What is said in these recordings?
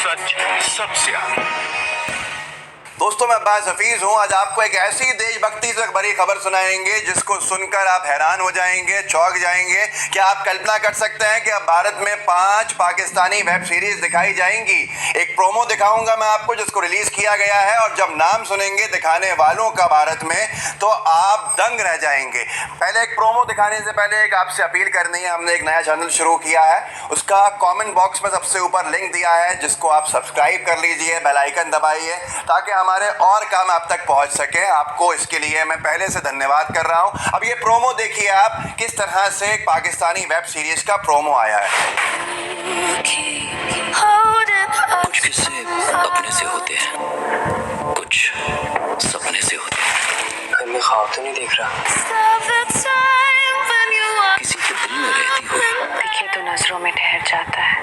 सच सबसे आगे। दोस्तों मैं अब्बास हफीज हूँ। आज आपको एक ऐसी देशभक्ति से भरी खबर सुनाएंगे जिसको सुनकर आप हैरान हो जाएंगे, चौंक जाएंगे। क्या आप कल्पना कर सकते हैं कि अब भारत में 5 पाकिस्तानी वेब सीरीज दिखाई जाएंगी। एक प्रोमो दिखाऊंगा मैं आपको जिसको रिलीज किया गया है, और जब नाम सुनेंगे दिखाने वालों का भारत में तो आप दंग रह जाएंगे। पहले एक प्रोमो दिखाने से पहले एक आपसे अपील करनी है। हमने एक नया चैनल शुरू किया है, उसका कमेंट बॉक्स में सबसे ऊपर लिंक दिया है जिसको आप सब्सक्राइब कर लीजिए, बेल आइकन दबाइए ताकि हमारे और काम आप तक पहुंच सके। आपको इसके लिए मैं पहले से धन्यवाद कर रहा हूं। अब ये प्रोमो देखिए आप, किस तरह से एक पाकिस्तानी वेब सीरीज का प्रोमो आया है। कुछ किस्से अपने से होते हैं, कुछ सपने से होते हैं। मैं ख्वाब तो नहीं देख रहा, किसी के दिल में रहती हो, दिखे तो नजरों में ठहर जाता है।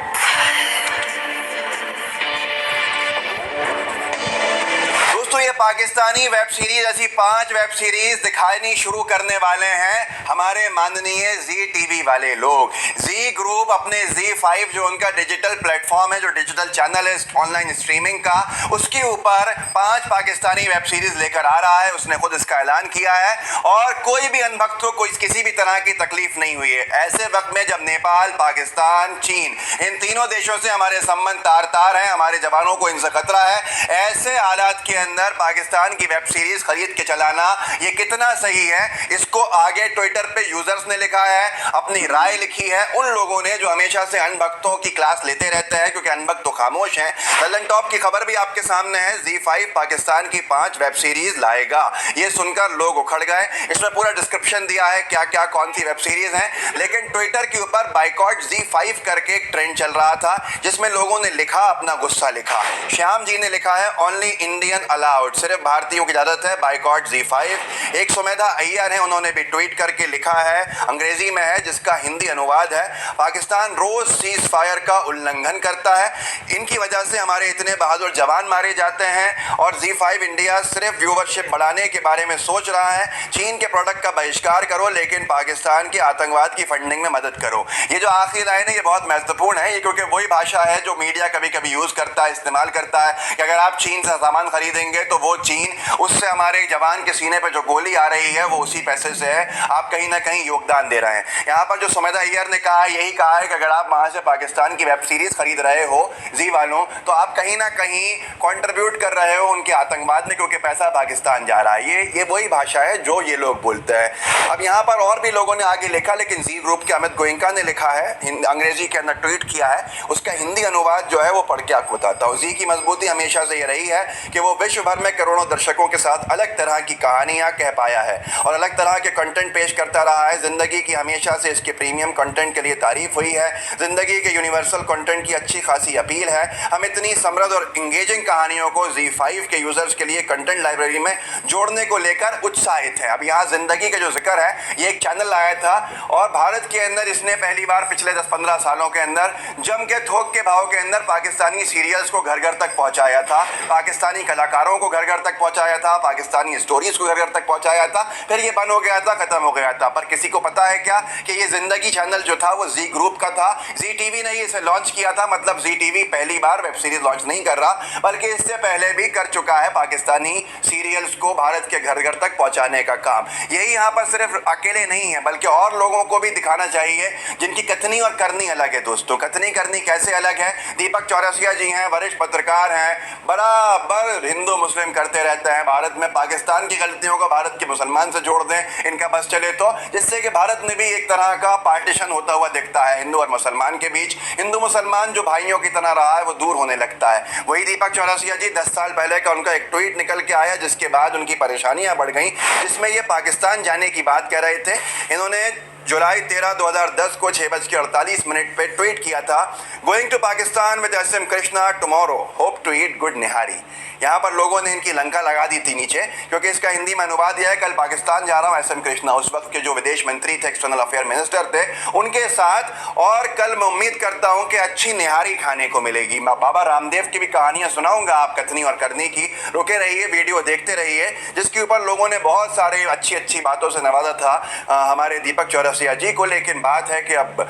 दोस्तों ये पाकिस्तानी वेब सीरीज, ऐसी 5 वेब सीरीज दिखानी शुरू करने वाले हैं हमारे माननीय जी टीवी वाले लोग। जी ग्रुप अपने Z5 जो उनका डिजिटल प्लेटफॉर्म है, जो डिजिटल चैनल है ऑनलाइन स्ट्रीमिंग का, उसके ऊपर 5 पाकिस्तानी वेब सीरीज लेकर आ रहा है। उसने खुद इसका ऐलान किया है और कोई भी अनभक्त को कोई किसी भी तरह की तकलीफ नहीं हुई है। ऐसे वक्त में जब नेपाल, पाकिस्तान, चीन, इन तीनों देशों से हमारे संबंध तार तार हैं, हमारे जवानों को इनसे खतरा है, ऐसे हालात के अंदर पाकिस्तान की वेब सीरीज खरीद के चलाना ये कितना सही है। इसको आगे ट्विटर पे यूजर्स ने लिखा है, अपनी राय लिखी है उन लोगों ने जो हमेशा से अनभक्तों की क्लास लेते रहते हैं, क्योंकि अनभक्त तो खामोश हैं। ललन टॉप की खबर भी आपके सामने है। Z5 पाकिस्तान की 5 वेब सीरीज लाएगा। ये सुनकर लोग उखड़ गए। इसमें पूरा डिस्क्रिप्शन दिया है क्या क्या कौन सी वेब सीरीज हैं, लेकिन ट्विटर के ऊपर बाइकॉट Z5 करके एक ट्रेंड चल रहा था जिसमें लोगों ने लिखा, अपना गुस्सा लिखा। श्याम जी ने लिखा है, ओनली इंडियन अलाउड, सिर्फ भारतीयों की इजाजत है, बाइकॉट Z5। एक सुमेधा अय्यर है, उन्होंने भी ट्वीट करके लिखा है, अंग्रेजी में है जिसका हिंदी अनुवाद है, पाकिस्तान रोज सीज फायर का उल्लंघन करता है, इनकी वजह से हमारे इतने बहादुर जवान मारे जाते हैं, और Z5 इंडिया सिर्फ व्यूवरशिप बढ़ाने के बारे में सोच रहा है। चीन के प्रोडक्ट का बहिष्कार करो लेकिन पाकिस्तान के आतंकवाद की फंडिंग में मदद करो। ये जो आखिरी लाइन है ये बहुत महत्वपूर्ण है, ये क्योंकि वही भाषा है जो मीडिया कभी कभी यूज करता है, इस्तेमाल करता है कि अगर आप चीन से सामान खरीदेंगे तो वो चीन, उससे हमारे जवान के सीने पे जो गोली आ रही है वो उसी पैसे से है, आप कहीं ना कहीं योगदान दे रहे हैं। यहाँ पर जो सुमेधा अय्यर ने कहा है, यही कहा है कि अगर आप वहां से पाकिस्तान की वेब सीरीज खरीद रहे हो जी वालों, तो आप कहीं ना कहीं कंट्रीब्यूट कर रहे हो उनके आतंकवाद में, क्योंकि पैसा पाकिस्तान जा रहा है। ये वही भाषा है जो ये लोग बोलते हैं। अब यहाँ पर और भी लोगों ने आगे लिखा, लेकिन जी ग्रुप के अमित गोयनका ने लिखा है, अंग्रेजी के अंदर ट्वीट किया है, उसका हिंदी अनुवाद जो है वो पढ़ के आपको बताता हूँ। जी की मजबूती हमेशा से ये रही है कि वो विश्व भर में करोड़ों दर्शकों के साथ अलग तरह की कहानियां कह पाया है और अलग तरह के कंटेंट पेश करता रहा है। जिंदगी की हमेशा से इसके प्रीमियम कंटेंट के लिए तारीफ हुई है। जिंदगी के यूनिवर्सल कंटेंट की अच्छी खासी अपील है। हम इतनी समृद्ध और इंगेजिंग कहानियों को Z5 के यूजर्स के लिए कंटेंट लाइब्रेरी में जोड़ने को लेकर उत्साहित है। अब यहाँ जिंदगी का जो जिक्र है, ये एक चैनल आया था और भारत के अंदर इसने पहली बार पिछले 10-15 सालों के अंदर जम के थोक के भाव के अंदर पाकिस्तानी सीरियल्स को घर घर तक पहुंचाया था, पाकिस्तानी कलाकारों को घर घर तक पहुंचाया था, पाकिस्तानी स्टोरीज को घर घर तक पहुंचाया था। फिर ये बंद हो गया था, खत्म हो गया था। पर किसी को पता है क्या कि ये जिंदगी चैनल जो था वो जी ग्रुप का था। जी टीवी ने इसे लॉन्च किया था, मतलब जी टीवी पहली बार वेब सीरीज लॉन्च नहीं कर रहा, बल्कि इससे पहले भी कर चुका है पाकिस्तानी सीरियल्स को भारत के घर घर तक पहुंचाने का काम। यही यहाँ पर सिर्फ अकेले नहीं है, बल्कि और लोगों को भी दिखाना चाहिए जिनकी कथनी और करनी अलग है। दोस्तों कथनी करनी कैसे अलग है? दीपक चौरसिया जी हैं, वरिष्ठ पत्रकार हैं, बराबर हिंदू मुस्लिम करते रहते हैं। भारत में पाकिस्तान की गलतियों को भारत के मुसलमान से जोड़ दें इनका बस चले तो, जिससे कि भारत में भी एक तरह का पार्टीशन होता हुआ दिखता है हिंदू और मुसलमान के बीच। हिंदू मुसलमान जो भाइयों की तरह रहा है वो दूर होने लगता है। वही दीपक चौरसिया जी 10 साल पहले का उनका एक ट्वीट निकल के आया जिसके बाद उनकी परेशानियां बढ़ गई, जिसमें ये पाकिस्तान जाने की बात कह रहे थे। इन्होंने जुलाई 13, 2010 को 6:48 पे ट्वीट किया था, going to Pakistan with SM Krishna tomorrow, hope to eat good nihari. यहाँ पर लोगों ने इनकी लंका लगा दी थी नीचे, क्योंकि इसका हिंदी में अनुवाद यह है, कल पाकिस्तान जा रहा हूँ SM कृष्णा, उस वक्त के जो विदेश मंत्री थे, एक्सटर्नल अफेयर मिनिस्टर थे, उनके साथ, और कल मैं उम्मीद करता हूँ कि अच्छी निहारी खाने को मिलेगी। मैं बाबा रामदेव की भी कहानियां सुनाऊंगा आप कथनी और करनी की। रुके रहिए, वीडियो देखते रहिए, जिसके ऊपर लोगों ने बहुत सारे अच्छी अच्छी बातों से नवाजा था हमारे दीपक चौरसिया रसिया जी को, लेकिन बात है कि अब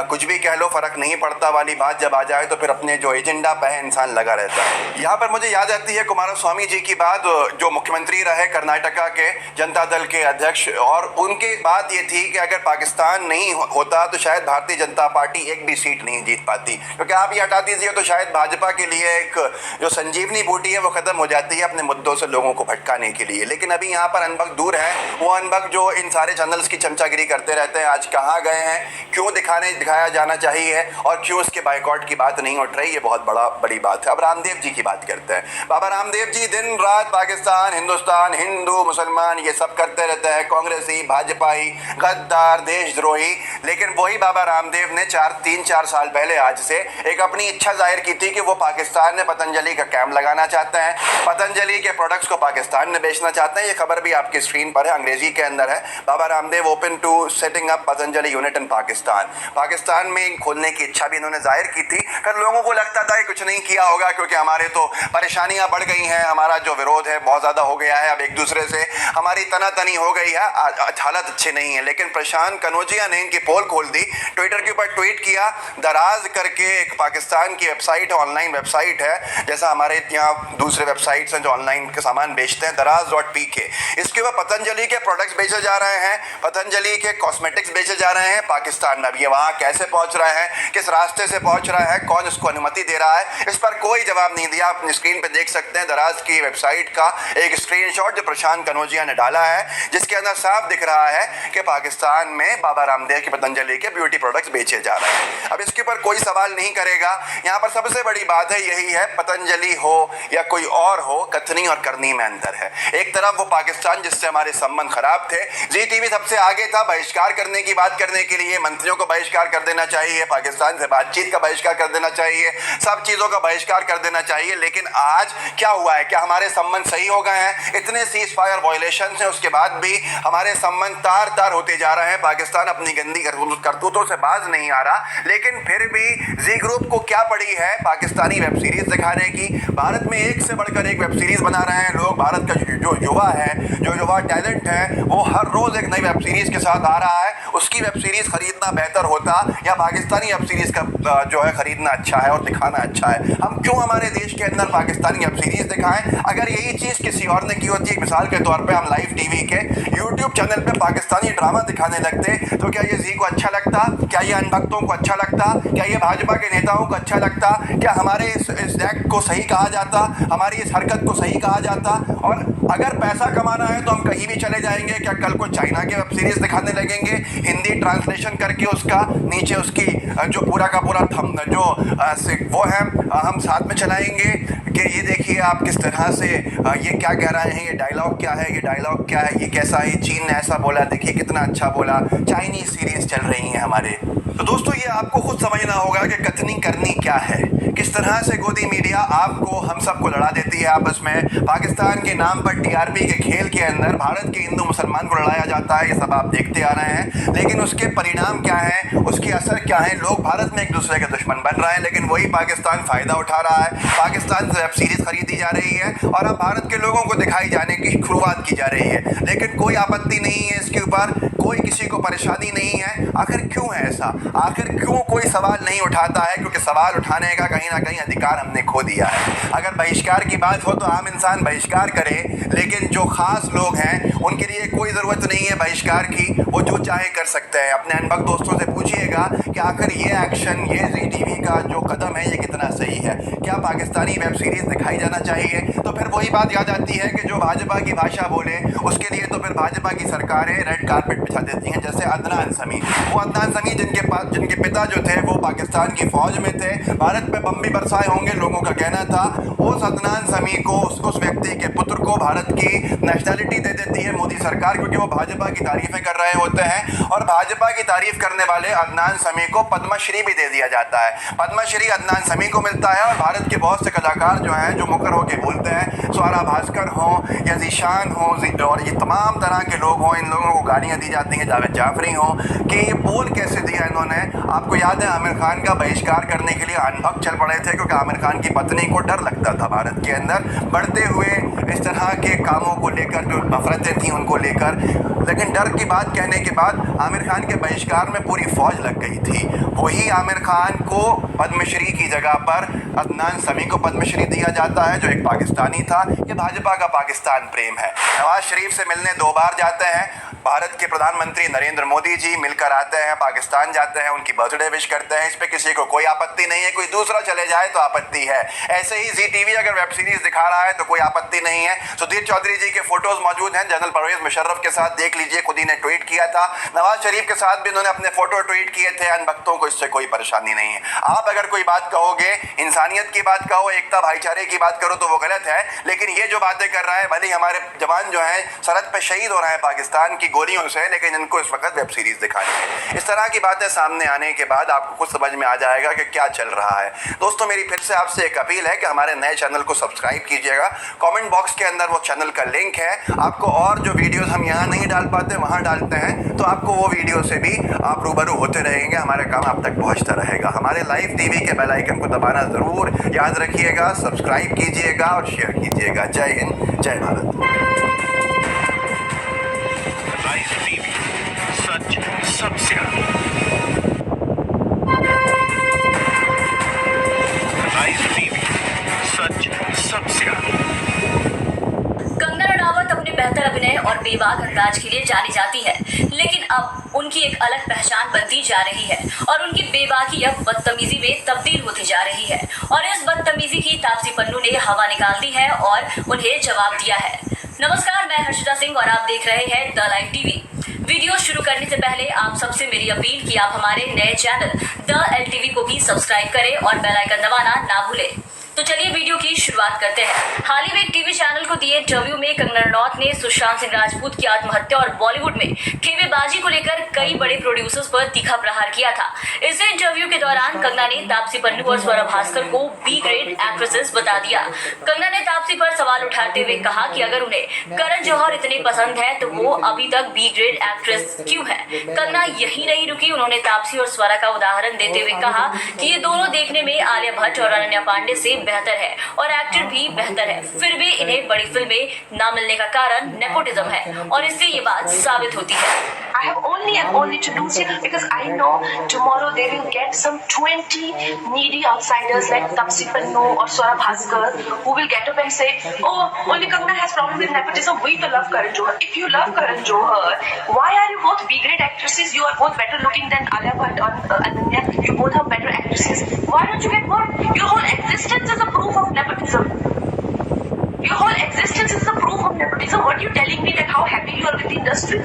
कुछ भी कह लो फर्क नहीं पड़ता वाली बात जब आ जाए तो फिर अपने जो एजेंडा पे है इंसान लगा रहता है। यहाँ पर मुझे याद आती है कुमारस्वामी जी की बात, जो मुख्यमंत्री रहे कर्नाटका के जनता दल के अध्यक्ष, और उनकी बात ये थी कि अगर पाकिस्तान नहीं होता तो शायद भारतीय जनता पार्टी एक भी सीट नहीं जीत पाती, क्योंकि आप ये हटा दीजिए तो शायद भाजपा के लिए एक जो संजीवनी बूटी है वो खत्म हो जाती है अपने मुद्दों से लोगों को भटकाने के लिए। लेकिन अभी यहाँ पर अनबक दूर है, वो अनबक जो इन सारे चैनल्स की चमचागिरी करते रहते हैं, आज कहाँ गए हैं, क्यों दिखाया जाना चाहिए और क्यों इसके बाइकआउट की बात नहीं उठ रही, ये बहुत बड़ी बात है। अब रामदेव जी की बात करते हैं। बाबा रामदेव जी दिन रात पाकिस्तान, हिंदुस्तान, हिंदू, मुसलमान ये सब करते रहते हैं, कांग्रेसी, भाजपाई, गद्दार, देशद्रोही। लेकिन वही बाबा रामदेव ने 3-4 साल पहले आज से एक अपनी इच्छा जाहिर की थी कि वो पाकिस्तान में पतंजलि का कैंप लगाना चाहते हैं, पतंजलि के प्रोडक्ट्स को पाकिस्तान में बेचना चाहते हैं। ये खबर भी आपकी स्क्रीन पर है, अंग्रेजी के अंदर है। Baba Ramdev open to setting up Patanjali unit in Pakistan में खोलने की इच्छा भी इन्होंने जाहिर की थी। फिर लोगों को लगता था कि कुछ नहीं किया होगा क्योंकि हमारे तो परेशानियां बढ़ गई हैं, हमारा जो विरोध है बहुत ज़्यादा हो गया है, अब एक दूसरे से हमारी तनातनी हो गई है, हालत अच्छी नहीं है। लेकिन प्रशांत कनौजिया ने इनकी पोल खोल दी, ट्विटर के ऊपर ट्वीट किया, दराज करके एक पाकिस्तान की वेबसाइट है, ऑनलाइन वेबसाइट है, जैसा हमारे यहाँ दूसरे वेबसाइट्स हैं जो ऑनलाइन के सामान बेचते हैं, दराज.pk। इसके ऊपर पतंजलि के प्रोडक्ट्स बेचे जा रहे हैं, पतंजलि के कॉस्मेटिक्स बेचे जा रहे हैं पाकिस्तान में। अब ये वहाँ कैसे पहुँच रहा है, किस रास्ते से पहुँच रहा है, कौन इसको अनुमति दे रहा है, इस पर कोई जवाब नहीं दिया। आप स्क्रीन पर देख सकते हैं दराज की वेबसाइट का एक स्क्रीनशॉट जो प्रशांत कनौजिया ने डाला है, जिसके अंदर साफ दिख रहा है कि पाकिस्तान में बाबा रामदेव की पतंजलि के ब्यूटी प्रोडक्ट्स बेचे जा रहे हैं। अब इसके ऊपर कोई सवाल नहीं करेगा। यहाँ पर सबसे बड़ी बात है यही है, पतंजलि हो या कोई और हो, कथनी और करनी में अंतर है। एक तरफ वो पाकिस्तान जिससे हमारे संबंध खराब थे, जी टीवी सबसे आगे था बहिष्कार करने की बात करने के लिए, मंत्रियों को बहिष्कार कर देना चाहिए, पाकिस्तान से बातचीत का बहिष्कार कर देना चाहिए, सब चीज़ों का बहिष्कार कर देना चाहिए। लेकिन आज क्या हुआ है, क्या हमारे संबंध सही हो गए हैं? इतने सीज फायर वायलेशन हैं, उसके बाद भी हमारे संबंध तार तार होते जा रहे हैं। पाकिस्तान अपनी गंदी करतूतों से बाज नहीं आ रहा, लेकिन फिर भी जी ग्रुप को क्या पड़ी है पाकिस्तानी वेब सीरीज दिखाने की। भारत में एक से बढ़कर एक वेब सीरीज बना रहे हैं लोग। भारत का जो युवा है, जो युवा टैलेंट है, वो हर रोज एक नई वेब सीरीज के साथ आ रहा है। उसकी वेब सीरीज खरीदना बेहतर होता या पाकिस्तानी वेब सीरीज का जो है खरीदना अच्छा है और दिखाना अच्छा है। हम क्यों हमारे देश के अंदर पाकिस्तानी वेब सीरीज दिखाएं? अगर यही चीज़ किसी और ने की होती है, मिसाल के तौर पे हम लाइव टीवी के यूट्यूब चैनल पे पाकिस्तानी ड्रामा दिखाने लगते, तो क्या ये जी को अच्छा लगता? क्या ये अनभक्तों को अच्छा लगता? क्या ये भाजपा के नेताओं को अच्छा लगता? क्या हमारे इस एक्ट को सही कहा जाता? हमारी इस हरकत को सही कहा जाता? और अगर पैसा कमाना है तो हम कहीं भी चले जाएंगे। क्या कल को चाइना के वेब सीरीज दिखाने लगेंगे, हिंदी ट्रांसलेशन करके उसका नीचे उसकी जो पूरा का पूरा थंब जो वो है हम साथ में चलाएंगे कि ये देखिए आप किस तरह से ये क्या कह रहे हैं, ये डायलॉग क्या है, ये डायलॉग क्या है, ये कैसा है, चीन ने ऐसा बोला, देखिए कितना अच्छा बोला। चाइनीज सीरीज चल रही हैं हमारे। तो दोस्तों ये आपको खुद समझना होगा कि कथनी करनी क्या है, किस तरह से गोदी मीडिया आपको हम सबको लड़ा देती है आपस में। पाकिस्तान के नाम पर टीआरपी के खेल के अंदर भारत के हिंदू मुसलमान को लड़ाया जाता है, ये सब आप देखते आ रहे हैं। लेकिन उसके परिणाम क्या है, उसके असर क्या है? लोग भारत में एक दूसरे के दुश्मन बन रहे हैं, लेकिन वही पाकिस्तान फायदा उठा रहा है। पाकिस्तान से वेब सीरीज खरीदी जा रही है और अब भारत के लोगों को दिखाई जाने की शुरुआत की जा रही है, लेकिन कोई आपत्ति नहीं है इसके ऊपर, कोई किसी को परेशानी नहीं है। आखिर क्यों है ऐसा? आखिर क्यों कोई सवाल नहीं उठाता है? क्योंकि सवाल उठाने का कहीं ना कहीं अधिकार हमने खो दिया है। अगर बहिष्कार की बात हो तो आम इंसान बहिष्कार करे, लेकिन जो खास लोग हैं उनके लिए कोई ज़रूरत नहीं है बहिष्कार की, वो जो चाहे कर सकते हैं। अपने अनभक्त दोस्तों से पूछिएगा कि आखिर ये एक्शन, ये जी टीवी का जो कदम है ये कितना सही है। क्या पाकिस्तानी वेब सीरीज दिखाई जाना चाहिए? तो फिर वही बात याद आती है कि जो भाजपा की भाषा बोले उसके लिए तो फिर भाजपा की सरकारें रेड कारपेट बिछा देती हैं। जैसे अदनान समी, वो अदनान समी जिनके पिता जो थे वो पाकिस्तान की फौज में थे, भारत पे बम भी बरसाए होंगे लोगों का कहना था। उस अदनान समी को, उस व्यक्ति के पुत्र को भारत की नेशनलिटी दे देती है मोदी सरकार, क्योंकि वो भाजपा की तारीफें कर रहे होते हैं। और भाजपा की तारीफ करने वाले अदनान समी को पद्मश्री भी दे दिया जाता है। पद्मश्री अदनान समी को मिलता है। और भारत के बहुत से कलाकार जो हैं, जो मुकर होकर बोलते हैं, स्वरा भास्कर हों या जीशान हों और ये तमाम तरह के लोग हों, इन लोगों को गालियाँ दी जाती हैं, जावेद जाफरी हों, कि ये बोल कैसे दिया इन्होंने। आपको याद है आमिर खान का बहिष्कार करने के लिए अनभक्त चल पड़े थे, क्योंकि आमिर खान की पत्नी को डर लगता था भारत के अंदर बढ़ते हुए इस तरह के कामों को लेकर, जो नफरतें थी उनको लेकर। लेकिन डर की बात कहने के बाद आमिर खान के बहिष्कार में पूरी फौज लग गई थी। वही आमिर खान को पद्मश्री की जगह पर अदनान समी को पद्मश्री दिया जाता है, जो एक पाकिस्तानी था। ये भाजपा का पाकिस्तान प्रेम है। नवाज शरीफ से मिलने 2 बार जाते हैं, भारत के प्रधानमंत्री नरेंद्र मोदी जी मिलकर आते हैं, पाकिस्तान जाते हैं, उनकी बर्थडे विश करते हैं। इस पे किसी को कोई आपत्ति नहीं है, कोई दूसरा चले जाए तो आपत्ति है। ऐसे ही जी टीवी अगर वेब सीरीज दिखा रहा है तो कोई आपत्ति नहीं है। सुधीर चौधरी जी के फोटोज मौजूद हैं, जनरल परवेज मुशर्रफ के साथ देख लीजिए, खुद ही ने ट्वीट किया था। नवाज शरीफ के साथ भी उन्होंने अपने फोटो ट्वीट किए थे। अनभक्तों को इससे कोई परेशानी नहीं है। आप अगर कोई बात कहोगे, इंसानियत की बात कहो, एकता भाईचारे की बात करो तो वो गलत है। लेकिन ये जो बातें कर रहा है, भले हमारे जवान जो हैं सरहद पे शहीद हो रहे हैं पाकिस्तान की गोलियों से, लेकिन इनको इस वक्त वेब सीरीज दिखानी है। इस तरह की बातें सामने आने के बाद आपको कुछ समझ में आ जाएगा कि क्या चल रहा है। दोस्तों, मेरी फिर से आपसे एक अपील है कि हमारे नए चैनल को सब्सक्राइब कीजिएगा। कमेंट बॉक्स के अंदर वो चैनल का लिंक है। आपको और जो वीडियोस हम यहाँ नहीं डाल पाते वहाँ डालते हैं, तो आपको वो वीडियो से भी आप रूबरू होते रहेंगे। हमारा काम आप तक पहुँचता रहेगा। हमारे लाइव टीवी के बेल आइकन को दबाना ज़रूर याद रखिएगा, सब्सक्राइब कीजिएगा और शेयर कीजिएगा। जय हिंद, जय भारत। लाइव टीवी, सच सबसे आगे। लाइव टीवी, सच सबसे आगे। कंगना रनावत अपने बेहतर अभिनय और बेबाक अंदाज के लिए जानी जाती है, लेकिन अब उनकी एक अलग पहचान बनती जा रही है और उनकी बेबाकी अब बदतमीजी में तब्दील होती जा रही है। और इस बदतमीजी की तापसी पन्नू ने हवा निकाल दी है और उन्हें जवाब दिया है। नमस्कार, मैं हर्षिता सिंह और आप देख रहे हैं द लाइव टीवी। वीडियो शुरू करने से पहले आप सबसे मेरी अपील कि आप हमारे नए चैनल द LTV को भी सब्सक्राइब करें और बेल आइकन दबाना ना भूलें। तो चलिए वीडियो की शुरुआत करते हैं। हाल ही में एक टीवी चैनल को दिए इंटरव्यू में कंगना रनौत ने सुशांत सिंह राजपूत की आत्महत्या और बॉलीवुड में खेवेबाजी को लेकर कई बड़े प्रोड्यूसर्स पर तीखा प्रहार किया था। इस इंटरव्यू के दौरान कंगना ने तापसी पन्नू और स्वरा भास्कर को B ग्रेड एक्ट्रेसेस बता दिया। कंगना ने तापसी पर सवाल उठाते हुए कहा कि अगर उन्हें करण जौहर इतने पसंद है तो वो अभी तक B ग्रेड एक्ट्रेस क्यों है। कंगना यही नहीं रुकी, उन्होंने तापसी और स्वरा का उदाहरण देते हुए कहा कि ये दोनों देखने में आलिया भट्ट और अनन्या पांडे से बेहतर है और एक्टर भी बेहतर है, फिर भी इन्हें बड़ी फिल्में ना मिलने का कारण नेपोटिज्म है और इससे ये बात साबित होती है। I have only to do it because I know tomorrow they will get some 20 needy outsiders like Taapsee Pannu or Swara Bhaskar who will get up and say, oh, only Kangana has problem with nepotism, we to love Karan Johar. If you love Karan Johar, why are you both B-grade actresses? You are both better looking than Alia Bhatt or Ananya. You both are better actresses. Why don't you get work? Your whole existence is a proof of nepotism. Your whole existence is a proof of nepotism. What are you telling me that how happy you are with the industry?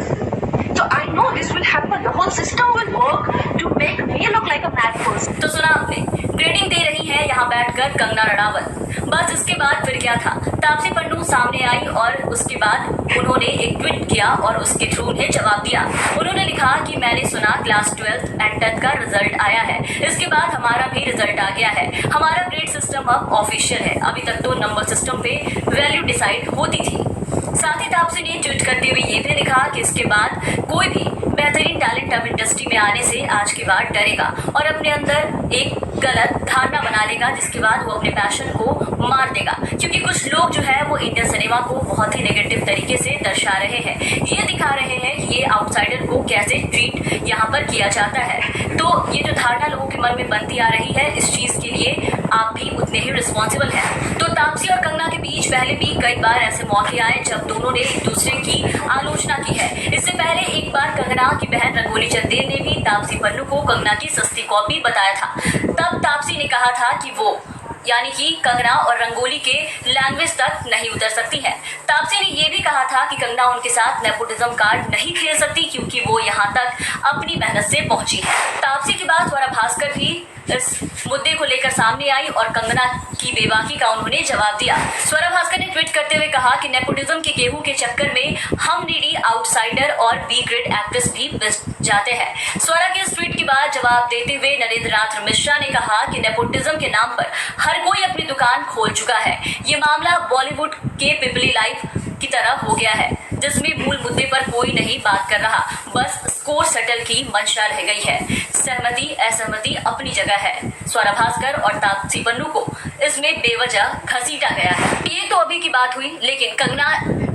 So I know this will happen. The whole system will work to make me look like a mad person. तो सुना आपने, grading दे रही है यहाँ बैठकर कंगना रनावत। बस इसके बाद फिर क्या था, तापसी पन्नू सामने आई और उसके बाद उन्होंने एक ट्वीट किया और उसके थ्रू उन्हें जवाब दिया। उन्होंने लिखा कि मैंने सुना क्लास 12 एंड 10 का रिजल्ट आया है, इसके बाद हमारा भी रिजल्ट आ गया है। हमारा ग्रेड सिस्टम अब ऑफिशियल है, अभी तक तो नंबर सिस्टम पे वैल्यू डिसाइड होती थी। साथ ही तापसी ने ट्वीट करते हुए ये भी लिखा कि इसके बाद कोई भी बेहतरीन टैलेंट अब इंडस्ट्री में आने से आज के बाद डरेगा और अपने अंदर एक गलत धारणा बना लेगा, जिसके बाद वो अपने पैशन को मार देगा। क्योंकि कुछ लोग जो है वो इंडियन सिनेमा को बहुत ही नेगेटिव तरीके से दर्शा रहे हैं, ये दिखा रहे हैं कि ये आउटसाइडर को कैसे ट्रीट यहाँ पर किया जाता है। तो ये जो धारणा लोगों के मन में बनती आ रही है, इस चीज के लिए आप भी उतने ही रिस्पॉन्सिबल हैं। तो तापसी और कंगना के बीच पहले भी कई बार ऐसे मौके आए जब दोनों ने एक दूसरे की आलोचना की है। इससे पहले एक बार कंगना की बहन रंगोली चंदेल ने भी तापसी पन्नू को कंगना की सस्ती कॉपी बताया था। तब तापसी ने कहा था कि वो यानी कि कंगना और रंगोली के लैंग्वेज तक नहीं उतर सकती है। तापसी ने यह भी कहा था कि कंगना उनके साथ नेपोटिज्म कार्ड नहीं खेल सकती क्योंकि वो यहाँ तक अपनी मेहनत से पहुंची है। तापसी के बाद स्वरा भास्कर भी इस मुद्दे को लेकर सामने आई और कंगना की बेबाकी का उन्होंने जवाब दिया। स्वरा भास्कर ने ट्वीट करते हुए कहा कि नेपोटिज्म के गेहूं के चक्कर में हम नीडी आउटसाइडर और B ग्रेड एक्ट्रेस भी पिस जाते हैं। स्वरा के इस ट्वीट के बाद जवाब देते हुए नरेंद्र नाथ मिश्रा ने कहा कि नेपोटिज्म के नाम पर हर कोई अपनी दुकान खोल चुका है। ये मामला बॉलीवुड के पिपली लाइफ की तरह हो गया है, जिसमें मूल मुद्दे पर कोई नहीं बात कर रहा, बस स्कोर सेटल की मंशा रह गई है। सहमति असहमति अपनी जगह है। स्वरा भास्कर और तापसी पन्नू को इसमें बेवजह घसीटा गया है। ये तो अभी की बात हुई, लेकिन कंगना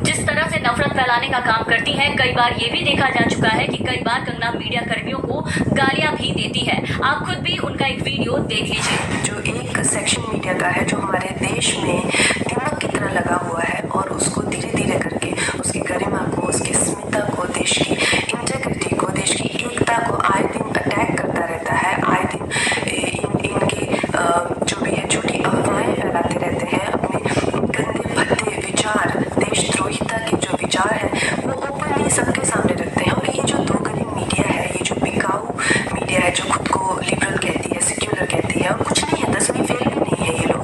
जिस तरह से नफरत फैलाने का काम करती है, कई बार ये भी देखा जा चुका है कि कई बार कंगना मीडिया कर्मियों को गालियां भी देती है। आप खुद भी उनका एक वीडियो देख लीजिए। जो एक सेक्शन मीडिया का है जो हमारे देश में दिमाग की तरह लगा हुआ है और उसको धीरे धीरे करके उसकी गरिमा को, उसकी अस्मिता को, देश की इंटेग्रिटी को, देश की एकता को आए दिन अटैक करता रहता है। आए दिन इनके जो भी है झूठी अफवाहें फैलाते रहते हैं। अपने गंदे भद्दे विचार, देशद्रोहिता के जो विचार हैं वो ओपनली सबके सामने रखते हैं। और ये जो दोगली मीडिया है, ये जो बिकाऊ मीडिया है, जो खुद को लिबरल कहती है, सेक्युलर कहती है, और कुछ नहीं है, 10वीं फेल भी नहीं है ये लोग।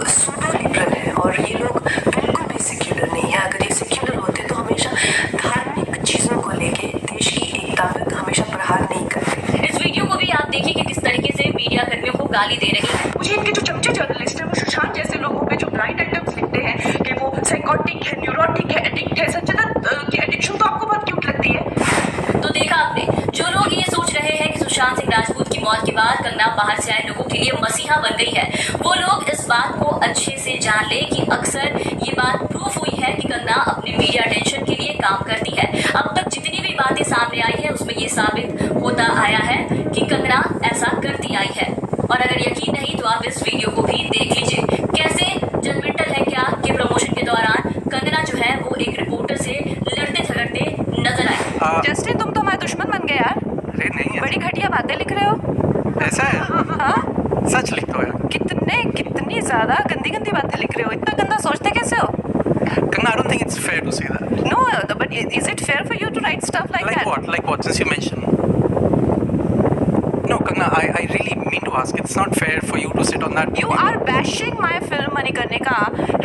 सूडो लिबरल है और ये लोग बिल्कुल भी सेक्युलर नहीं है। अगर ये सेक्युलर होते तो हमेशा धार्मिक चीज़ों को लेके देश की एकता पर हमेशा प्रहार नहीं करते। इस वीडियो को भी आप देखिए कि किस तरीके से मीडिया कर्मियों को गाली दे रही है। मुझे इनके जो चमचे जर्नलिस्ट हैं वो सुशांत जैसे लोगों पे जो ब्लाइंड आइटम्स लिखते हैं कि वो साइकोटिक है, न्यूरोटिक है, एडिक्ट है। संजना की एडिक्शन तो आपको बहुत क्यूट लगती है। तो देखा आपने, जो लोग ये सोच रहे हैं कि सुशांत सिंह राजपूत की मौत के बाद कंगना बाहर से आए लोगों के लिए मसीहा बन गई है, वो लोग इस बात को अच्छे से जान ले कि अक्सर ये बात प्रूफ हुई है कि कंगना अपनी मीडिया अटेंशन के लिए काम करती है। अब तक जितनी भी बातें सामने आई है उसमें ये साबित होता आया है कि कंगना ऐसा करती आई है। और अगर यकीन नहीं तो आप इस वीडियो को भी देख लीजिए। कैसे जजमेंटल है क्या कि प्रमोशन के दौरान कंगना जो है वो एक रिपोर्टर से लड़ते झगड़ते नजर आई। जस्टिन, तुम तो हमारे दुश्मन बन गए यार। अरे नहीं, बड़ी घटिया बातें लिख रहे हो। ऐसा है? हाँ, सच लिखते हो यार। कितनी ज्यादा गंदी गंदी बातें लिख रहे हो। इतना गंदा सोचते कैसे हो? Kanna, I don't think it's fair to say that. No, but is it fair for you to write stuff like that? Like what? Since you mentioned. No, Kanna, I really mean to ask. It's not fair for you to sit on that. You are bashing my film, Manikarnika.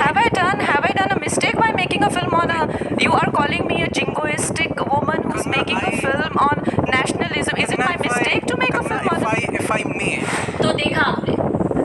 Have I done a mistake by making a film on a? You are calling me a jingoistic woman who's Kanna, making a film on nationalism. Is it my mistake to make a film on? If I may. तो देखा आपने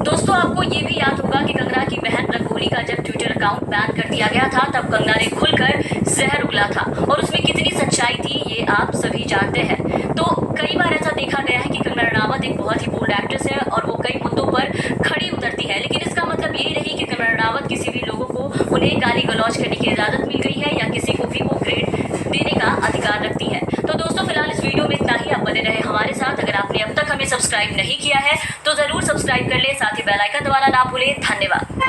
दोस्तों, आपको ये भी याद होगा कि कंगना की बहन रंगोली का जब ट्विटर अकाउंट बैन कर दिया गया था तब कंगना ने खुलकर जहर उगला था और उसमें कितनी सच्चाई थी ये आप सभी जानते हैं। तो कई बार ऐसा देखा गया है कि कंगना रनावत एक बहुत ही बोल्ड एक्ट्रेस है और वो कई मुद्दों पर खड़ी उतरती है, लेकिन इसका मतलब यही नहीं कि कंगना रनावत किसी भी लोगों को उन्हें गाली गलौज करने की इजाज़त मिल गई है या किसी को भी वो ग्रेड देने का अधिकार रखती है। तो दोस्तों फिलहाल इस वीडियो में इतना ही। आप बने रहे हमारे साथ। अगर आपने अब तक हमें सब्सक्राइब नहीं किया है तो जरूर सब्सक्राइब कर ले, साथ ही बेल आइकन दबाना ना भूलें। धन्यवाद।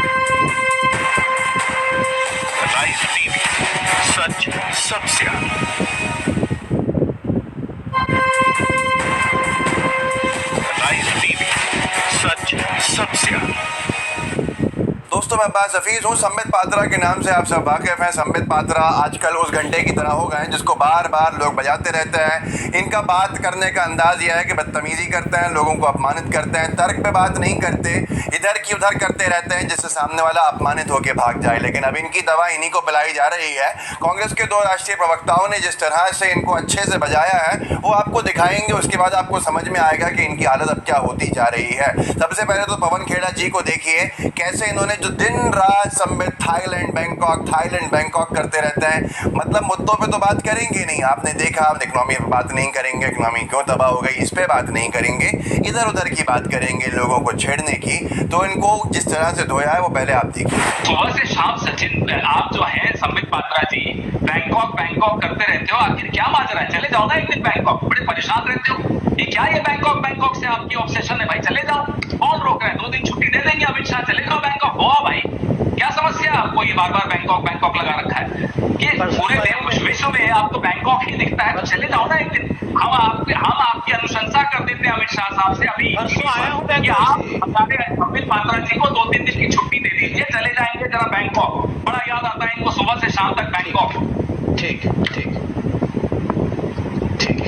राइज टीवी, सच सबसे आगे। राइज टीवी, सच सबसे आगे। दोस्तों मैं अब्बास हफीज हूँ। संबित पात्रा के नाम से आप सब वाकिफ हैं। संबित पात्रा आजकल उस घंटे की तरह हो गए हैं जिसको बार बार लोग बजाते रहते हैं। इनका बात करने का अंदाज यह है कि बदतमीजी करते हैं, लोगों को अपमानित करते हैं, तर्क पे बात नहीं करते, इधर की उधर करते रहते हैं जिससे सामने वाला अपमानित होकर भाग जाए। लेकिन अब इनकी दवा इन्हीं को पिलाई जा रही है। कांग्रेस के 2 राष्ट्रीय प्रवक्ताओं ने जिस तरह से इनको अच्छे से बजाया है वो आपको दिखाएंगे, उसके बाद आपको समझ में आएगा कि इनकी हालत अब क्या होती जा रही है। सबसे पहले तो पवन खेड़ा जी को देखिए, कैसे इन्होंने जो दिन रात संबित थाईलैंड बैंकॉक करते रहते हैं। मतलब मुद्दों पे तो बात करेंगे नहीं। आपने देखा, आप इकोनॉमी पे बात नहीं करेंगे, इकोनॉमी क्यों तबाह हो गई इस पे बात नहीं करेंगे, इधर उधर की बात करेंगे लोगों को छेड़ने की। तो इनको जिस तरह से धोया है वो पहले आप देखिए। सुबह से शाम सचिन आप जो है संबित पात्रा जी बैंकॉक करते रहते हो, आखिर क्या माजरा है? चले जाओ ना एक दिन बैंकॉक, बड़े परेशान रहते हो। ये क्या ये बैंकॉक से आपकी ऑब्सेशन है भाई? चले जाओ, कौन रोक रहे हैं? 2 दिन छुट्टी दे देंगे अमित शाह, चले जाओ बैंकॉक। हो भाई, क्या समस्या है आपको? ये बार बार बैंकॉक लगा रखा है। ये पूरे विश्व में आपको बैंकॉक ही दिखता है, तो चले जाओ ना एक दिन। हम आपकी अनुशंसा कर देते हैं अमित शाह साहब से अभी कि आप हमारे संबित पात्रा जी को 2-3 दिन की छुट्टी दे दीजिए, चले जाएंगे जरा बैंकॉक। बड़ा याद आता है इनको सुबह से शाम तक बैंकॉक। ठीक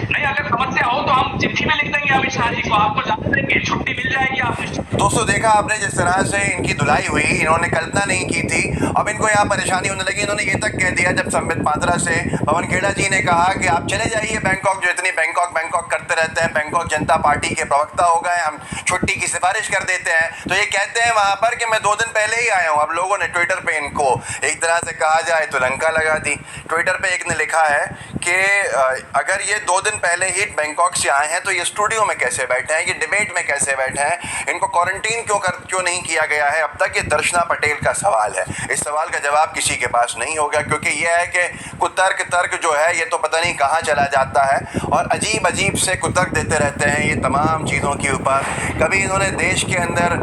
नहीं, अगर समस्या हो तो हम चिट्ठी में लिख देंगे अमित शाह जी को, आपको जाने देंगे, छुट्टी मिल जाएगी। आपने दोस्तों देखा आपने जिस तरह से इनकी धुलाई हुई, इन्होंने कल्पना नहीं की थी। अब इनको यहाँ परेशानी होने लगी। इन्होंने ये तक कह दिया जब संबित पात्रा से पवन खेड़ा जी ने कहा कि आप चले जाइए बैंकॉक, जो इतनी बैंकॉक करते रहते हैं, बैंकॉक जनता पार्टी के प्रवक्ता हो गए, हम छुट्टी की सिफारिश कर देते हैं। तो ये कहते हैं वहाँ पर कि मैं 2 दिन पहले ही आया हूँ। अब लोगों ने ट्विटर पे इनको एक तरह से कहा जाए तो लंका लगा दी। ट्विटर पे एक ने लिखा है कि अगर ये 2 दिन पहले ही बैंकॉक से आए हैं तो ये स्टूडियो में कैसे बैठे हैं, ये डिबेट में कैसे बैठे हैं, इनको क्वारंटीन क्यों नहीं किया गया है अब तक, ये दर्शना पटेल का सवाल है। इस सवाल का जवाब किसी के पास नहीं होगा, क्योंकि ये है कि कुतर्क जो है ये तो पता नहीं कहाँ चला जाता है और अजीब से कुतर्क देते रहते हैं ये तमाम चीज़ों के ऊपर। कभी इन्होंने देश के अंदर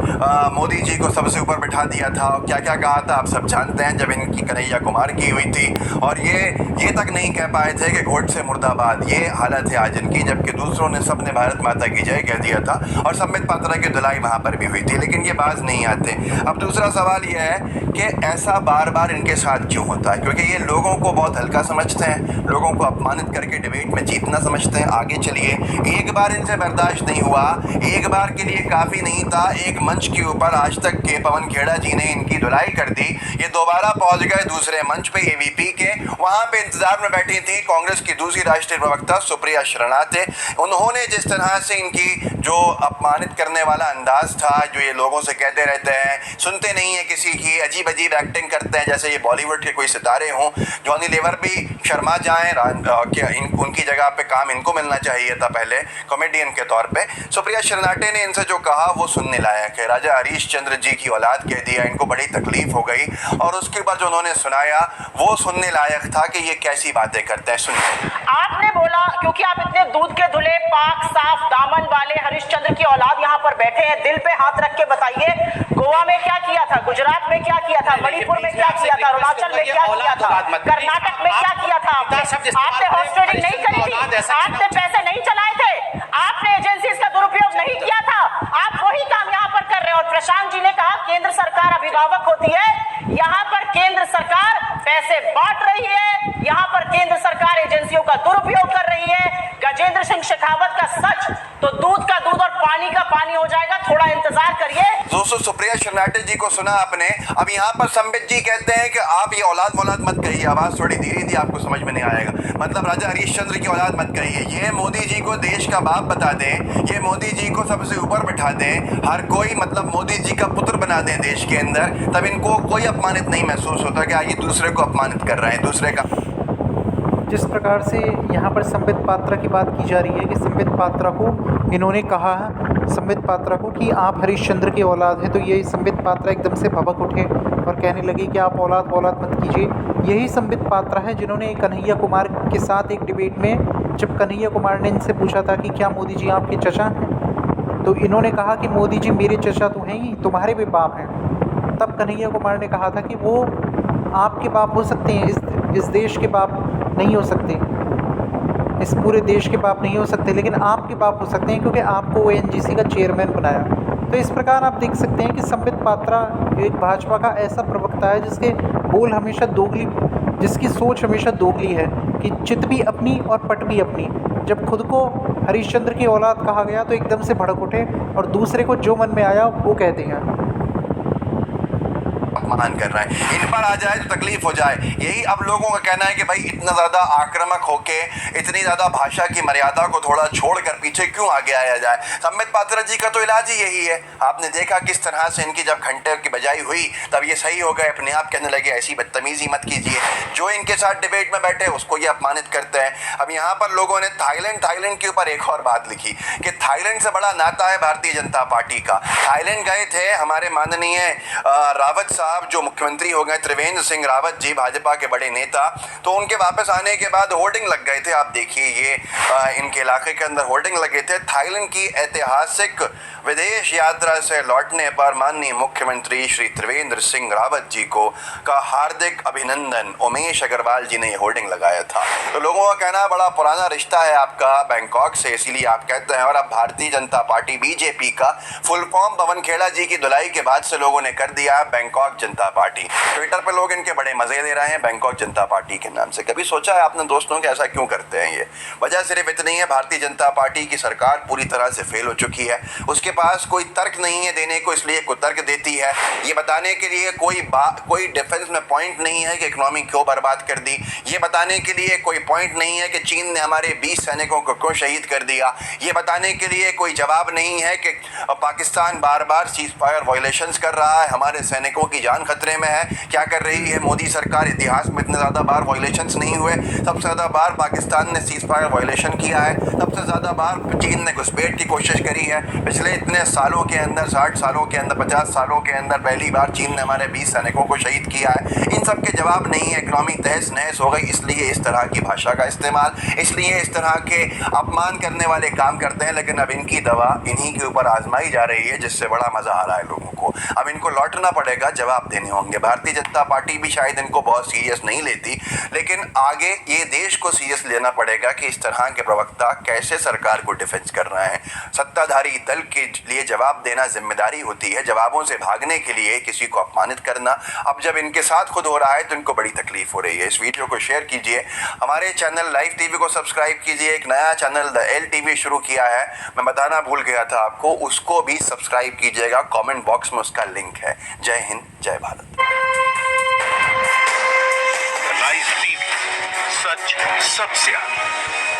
मोदी जी को सबसे ऊपर बिठा दिया था और क्या क्या कहा था आप सब जानते हैं, जब इनकी कन्हैया कुमार की हुई थी और ये तक नहीं कह पाए थे कि गोड से मुर्दाबाद। ये हालत है आज इनकी, जबकि दूसरों ने सबने भारत माता की जय कह दिया था और संबित पात्रा की धुलाई वहाँ पर भी हुई थी, लेकिन ये बाज नहीं आते। अब दूसरा सवाल ये है कि ऐसा बार बार इनके साथ क्यों होता है, क्योंकि ये लोगों को बहुत हल्का समझते हैं, लोगों को अपमानित करके डिबेट में जीतना समझते हैं। आगे चलिए, एक बार इनसे बर्दाश्त नहीं हुआ, एक बार के लिए काफ़ी नहीं था, एक मंच के ऊपर आज तक के पवन खेड़ा जी ने इनकी धुलाई कर दी, ये दोबारा पहुंच गए दूसरे मंच पे एवीपी के, वहां पे इंतजार में बैठी थी कांग्रेस की दूसरी राष्ट्रीय प्रवक्ता सुप्रिया शरणाते। उन्होंने जिस तरह से इनकी जो अपमानित करने वाला अंदाज था, जो ये लोगों से कहते रहते हैं सुनते नहीं है किसी की, अजीब एक्टिंग करते हैं जैसे ये बॉलीवुड के कोई सितारे हों, जॉनी लीवर भी शर्मा जाएं, क्या उनकी जगह पे काम इनको मिलना चाहिए था पहले कॉमेडियन के तौर पे। सुप्रिया शरणाटे ने इनसे जो कहा वो सुनने लायक है। राजा हरीश चंद्र जी की औलाद कह दिया, इनको बड़ी तकलीफ हो गई और उसके बाद जो उन्होंने सुनाया वो सुनने लायक था कि ये कैसी बातें करते हैं। सुनिए, आपने बोला क्योंकि आप इतने दूध के धुले पाक साफ दामन वाले हरिश्चंद्र की औलाद यहाँ पर बैठे हैं, दिल पे हाथ रख के बताइए गोवा में क्या किया था, गुजरात में क्या किया था, मणिपुर में क्या किया था, अरुणाचल में क्या किया था, कर्नाटक में क्या किया था। आपने हॉर्स ट्रेडिंग नहीं करी थी, आपने पैसे नहीं चलाए थे, आपने एजेंसीज का दुरुपयोग नहीं किया था, आप वही काम यहाँ पर कर रहे हैं। और प्रशांत जी ने कहा केंद्र सरकार अभिभावक होती है, यहाँ पर केंद्र सरकार पैसे बांट रही है, यहाँ पर केंद्र सरकार एजेंसियों का दुरुपयोग कर रही है। गजेंद्र सिंह शेखावत का सच तो दूध का दूध और पानी का पानी हो जाएगा, थोड़ा इंतजार करिए। दोस्तों, सुप्रिया शरणाटे जी को सुना आपने। अब यहाँ पर संबित जी कहते हैं कि आप ये औलाद मौलाद मत कहिए, आवाज थोड़ी धीरे थी, आपको समझ में नहीं आएगा। मतलब राजा हरीश चंद्र की औलाद मत कहिए, ये मोदी जी को देश का बाप बता दें, ये मोदी जी को सबसे ऊपर बिठा दें, हर कोई मतलब मोदी जी का पुत्र बना दें देश के अंदर, तब इनको कोई अपमानित नहीं महसूस होता कि ये दूसरे को अपमानित कर रहे हैं, दूसरे का। जिस प्रकार से यहाँ पर संबित पात्रा की बात की जा रही है कि संबित पात्रा को इन्होंने कहा संबित पात्रा को कि आप हरिश्चंद्र की औलाद हैं, तो ये संबित पात्रा एकदम से भभक उठे और कहने लगे कि आप औलाद मत कीजिए। यही संबित पात्रा है जिन्होंने कन्हैया कुमार के साथ एक डिबेट में, जब कन्हैया कुमार ने इनसे पूछा था कि क्या मोदी जी आपके चचा हैं, तो इन्होंने कहा कि मोदी जी मेरे चचा तो हैं ही, तुम्हारे भी बाप हैं। तब कन्हैया कुमार ने कहा था कि वो आपके बाप हो सकते हैं, इस देश के बाप नहीं हो सकते, इस पूरे देश के बाप नहीं हो सकते, लेकिन आपके बाप हो सकते हैं क्योंकि आपको ओएनजीसी का चेयरमैन बनाया। तो इस प्रकार आप देख सकते हैं कि संबित पात्रा एक भाजपा का ऐसा प्रवक्ता है जिसके बोल हमेशा दोगली, जिसकी सोच हमेशा दोगली है कि चित भी अपनी और पट भी अपनी। जब खुद को हरिश्चंद्र की औलाद कहा गया तो एकदम से भड़क उठे और दूसरे को जो मन में आया वो कहते हैं। अपमान कर रहा है, इन पर आ जाए तो तकलीफ हो जाए। यही अब लोगों का कहना है कि भाई इतना ज़्यादा आक्रामक होके, इतनी ज़्यादा भाषा की मर्यादा को थोड़ा छोड़कर पीछे क्यों आगे आया जाए। संबित पात्रा जी का तो इलाज ही यही है। आपने देखा किस तरह से इनकी जब घंटे की बजाई हुई तब ये सही हो गए, अपने आप कहने लगे ऐसी बदतमीजी मत कीजिए। जो इनके साथ डिबेट में बैठे उसको ये अपमानित करते हैं। अब यहाँ पर लोगों ने थाईलैंड के ऊपर एक और बात लिखी कि थाईलैंड से बड़ा नाता है भारतीय जनता पार्टी का। थाईलैंड गए थे हमारे माननीय रावत साहब जो मुख्यमंत्री हो गए, त्रिवेंद्र सिंह रावत जी, भाजपा के बड़े नेता, तो उनके वापस आने के बाद होर्डिंग लग गए थे। आप देखिए ये इनके इलाके के अंदर होर्डिंग लगे थे। थाईलैंड की ऐतिहासिक विदेश यात्रा से लौटने पर माननीय मुख्यमंत्री श्री त्रिवेंद्र सिंह रावत जी को का हार्दिक अभिनंदन, उमेश अग्रवाल जी ने ये होर्डिंग लगाया था। तो लोगों का कहना बड़ा पुराना रिश्ता है आपका बैंकॉक से, इसीलिए आप कहते हैं। और अब भारतीय जनता पार्टी बीजेपी का फुल फॉर्म पवन खेड़ा जी की धुलाई के बाद से लोगों ने कर दिया बैंकॉक जनता पार्टी। ट्विटर पर लोग इनके बड़े मजे ले रहे हैं बैंकॉक जनता पार्टी के नाम से। कभी सोचा है आपने दोस्तों कि ऐसा क्यों करते हैं ये? वजह सिर्फ इतनी है, भारतीय जनता पार्टी की सरकार पूरी तरह से फेल हो चुकी है। उसके पास कोई तर्क नहीं है देने को, इसलिए कुतर्क देती है। ये बताने के लिए कोई डिफेंस में पॉइंट नहीं है कि इकोनॉमी क्यों बर्बाद कर दी। ये बताने के लिए कोई पॉइंट नहीं है कि चीन ने हमारे 20 सैनिकों को क्यों शहीद कर दिया। ये बताने के लिए कोई जवाब नहीं है कि पाकिस्तान बार बार सीज फायर वायलेशंस कर रहा है, हमारे सैनिकों की जान पाकिस्तान खतरे में है। क्या कर रही है मोदी सरकार? इतिहास में इतने ज़्यादा बार वायलेशंस नहीं हुए। सबसे ज़्यादा बार पाकिस्तान ने सीज फायर वायलेशन किया है। सबसे ज़्यादा बार चीन ने घुसपैठ की कोशिश करी है। पिछले इतने सालों के अंदर, 60 सालों के अंदर, 50 सालों के अंदर पहली बार चीन ने हमारे 20 सैनिकों को शहीद किया है। इन सब के जवाब नहीं है। इकनॉमी तहस नहस हो गई, इसलिए इस तरह की भाषा का इस्तेमाल, इसलिए इस तरह के अपमान करने वाले काम करते हैं। लेकिन अब इनकी दवा इन्हीं के ऊपर आजमाई जा रही है, जिससे बड़ा मजा आ रहा है लोगों को। अब इनको लौटना पड़ेगा, जवाब देने होंगे। भारतीय जनता पार्टी भी शायद इनको बहुत सीरियस नहीं लेती, लेकिन आगे ये देश को सीरियस लेना पड़ेगा कि इस तरह के प्रवक्ता कैसे सरकार को डिफेंस कर रहे हैं। सत्ताधारी दल के लिए जवाब देना जिम्मेदारी होती है, जवाबों से भागने के लिए किसी को अपमानित करना। अब जब इनके साथ खुद हो रहा है तो इनको बड़ी तकलीफ हो रही है। इस वीडियो को शेयर कीजिए, हमारे चैनल लाइव टीवी को सब्सक्राइब कीजिए। एक नया चैनल द एल टीवी शुरू किया है, मैं बताना भूल गया था आपको, उसको भी सब्सक्राइब कीजिएगा। कमेंट बॉक्स में उसका लिंक है। जय हिंद, जय भारत। राइज टीवी, सच सबसे आगे।